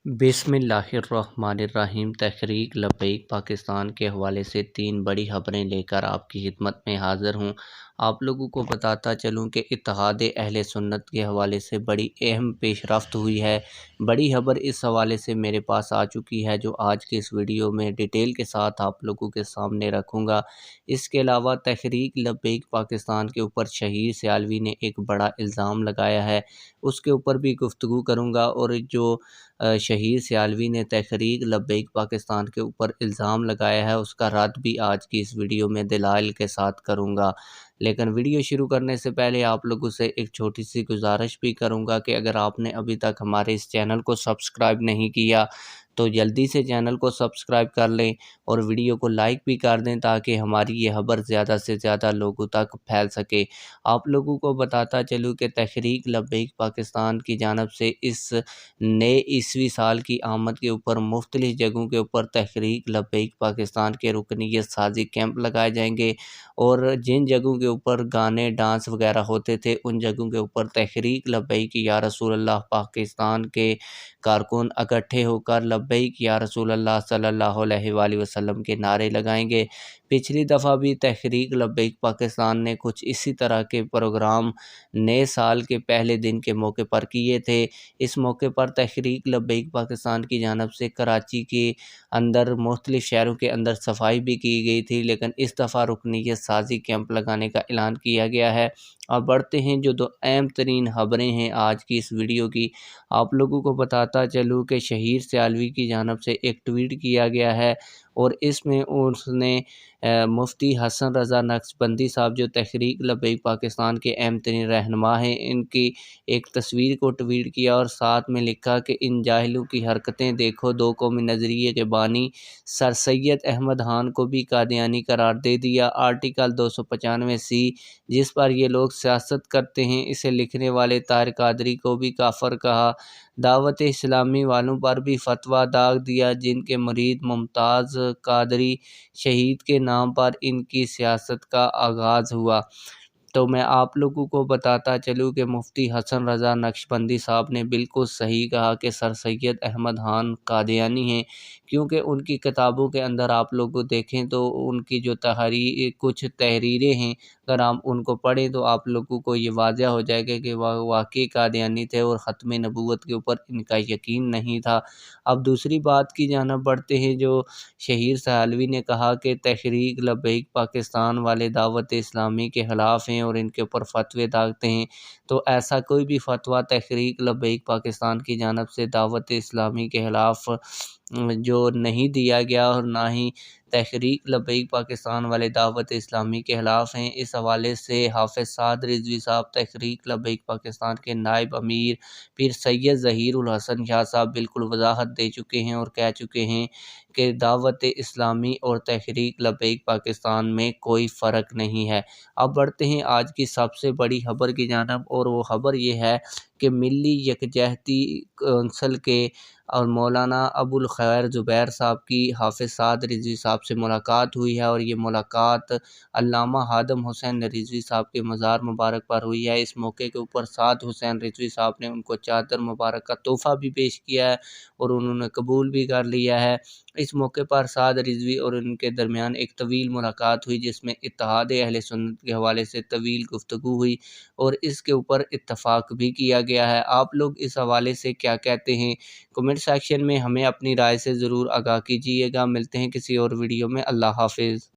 बिस्मिल्लाहिर्रहमानिर्रहीम। तहरीक लब्बैक पाकिस्तान के हवाले से 3 बड़ी खबरें लेकर आपकी खिदमत में हाज़िर हूँ। आप लोगों को बताता चलूँ कि इत्तेहाद अहले सुन्नत के हवाले से बड़ी अहम पेशरफ्त हुई है। बड़ी खबर इस हवाले से मेरे पास आ चुकी है, जो आज की इस वीडियो में डिटेल के साथ आप लोगों के सामने रखूँगा। इसके अलावा तहरीक लब्बैक पाकिस्तान के ऊपर शहीर सियालवी ने एक बड़ा इल्ज़ाम लगाया है, उसके ऊपर भी गुफ्तगू करूँगा। और जो शहीद सियालवी ने तहरीक लब्बैक पाकिस्तान के ऊपर इल्ज़ाम लगाया है, उसका रद्द भी आज की इस वीडियो में दलाइल के साथ करूँगा। लेकिन वीडियो शुरू करने से पहले आप लोगों से एक छोटी सी गुजारिश भी करूँगा कि अगर आपने अभी तक हमारे इस चैनल को सब्सक्राइब नहीं किया तो जल्दी से चैनल को सब्सक्राइब कर लें और वीडियो को लाइक भी कर दें, ताकि हमारी ये खबर ज़्यादा से ज़्यादा लोगों तक फैल सके। आप लोगों को बताता चलूँ कि तहरीक लब्बैक पाकिस्तान की जानिब से इस नए ईस्वी साल की आमद के ऊपर मुख्तलिफ जगहों के ऊपर तहरीक लब्बैक पाकिस्तान के रुकनीयत साजी कैंप लगाए जाएंगे, और जिन जगहों के ऊपर गाने डांस वगैरह होते थे उन जगहों के ऊपर तहरीक लब्बैक या रसूल अल्लाह पाकिस्तान के कारकुन इकट्ठे होकर लब्बैक या रसूल अल्लाह सल्लल्लाहु अलैहि वसल्लम के नारे लगाएंगे। पिछली दफ़ा भी तहरीक लब्बैक पाकिस्तान ने कुछ इसी तरह के प्रोग्राम नए साल के पहले दिन के मौके पर किए थे। इस मौके पर तहरीक लब्बैक पाकिस्तान की जानिब से कराची के अंदर मुख्तलिफ शहरों के अंदर सफाई भी की गई थी, लेकिन इस दफ़ा रुकनीयत साजी कैंप लगाने का ऐलान किया गया है। अब बढ़ते हैं जो दो अहम तरीन खबरें हैं आज की इस वीडियो की। आप लोगों को बताता चलूँ कि शहीर सियालवी की जानिब से एक ट्वीट किया गया है, और इसमें उसने मुफ्ती हसन रज़ा नक्शबंदी साहब, जो तहरीक लब्बैक पाकिस्तान के अहम तरीन रहनुमा हैं, इनकी एक तस्वीर को ट्वीट किया और साथ में लिखा कि इन जाहिलों की हरकतें देखो, दो कौमी नज़रिए के बानी सर सैयद अहमद खान को भी कादियानी करार दे दिया। आर्टिकल 295C जिस पर ये लोग सियासत करते हैं, इसे लिखने वाले तारिक कादरी को भी काफर कहा। दावत इस्लामी वालों पर भी फतवा दाग दिया, जिनके मुरीद मुमताज़ कादरी शहीद के नाम पर इनकी सियासत का आगाज़ हुआ। तो मैं आप लोगों को बताता चलूँ कि मुफ्ती हसन रज़ा नक्शबंदी साहब ने बिल्कुल सही कहा कि सर सैयद अहमद खान कादियानी हैं, क्योंकि उनकी किताबों के अंदर आप लोग देखें तो उनकी जो कुछ तहरीरें हैं, अगर आप उनको पढ़ें तो आप लोगों को ये वाज़ह हो जाएगा कि वह वाकई कादियानी थे और ख़त्म नबूवत के ऊपर इनका यकीन नहीं था। अब दूसरी बात की जानिब बढ़ते हैं। जो शहीर सियालवी ने कहा कि तहरीक लब्बैक पाकिस्तान वाले दावत इस्लामी के ख़िलाफ़ हैं और इनके ऊपर फतवे दागते हैं, तो ऐसा कोई भी फतवा तहरीक लब्बैक पाकिस्तान की जानिब से दावत इस्लामी के ख़िलाफ़ जो नहीं दिया गया, और ना ही तहरीक लब्बैक पाकिस्तान वाले दावत इस्लामी के ख़िलाफ़ हैं। इस हवाले से हाफ़िज़ साद रिज़वी साहब, तहरीक लब्बैक पाकिस्तान के नायब अमीर पीर सैयद ज़हीर उल हसन शाह साहब बिल्कुल वजाहत दे चुके हैं और कह चुके हैं कि दावत इस्लामी और तहरीक लब्बैक पाकिस्तान में कोई फ़र्क नहीं है। अब बढ़ते हैं आज की सबसे बड़ी खबर की जानिब, और वो खबर ये है कि मिली यकजहती कौंसल के और मौलाना अबुल खैर ज़ुबैर साहब की हाफ़िज़ साद रिज़वी साहब से मुलाकात हुई है, और ये मुलाकात अल्लामा हादम हुसैन रिज़वी साहब के मज़ार मुबारक पर हुई है। इस मौके के ऊपर साद हुसैन रिज़वी साहब ने उनको चादर मुबारक का तोहफ़ा भी पेश किया है और उन्होंने कबूल भी कर लिया है। इस मौके पर साद रिज़वी और उनके दरमियान एक तवील मुलाकात हुई, जिसमें इत्तेहाद अहले सुन्नत के हवाले से तवील गुफ्तगू हुई और इसके ऊपर इत्तफ़ाक भी किया गया है। आप लोग इस हवाले से क्या कहते हैं? कमेंट सेक्शन में हमें अपनी राय से ज़रूर आगाह कीजिएगा। मिलते हैं किसी और वीडियो में। अल्लाह हाफ़िज़।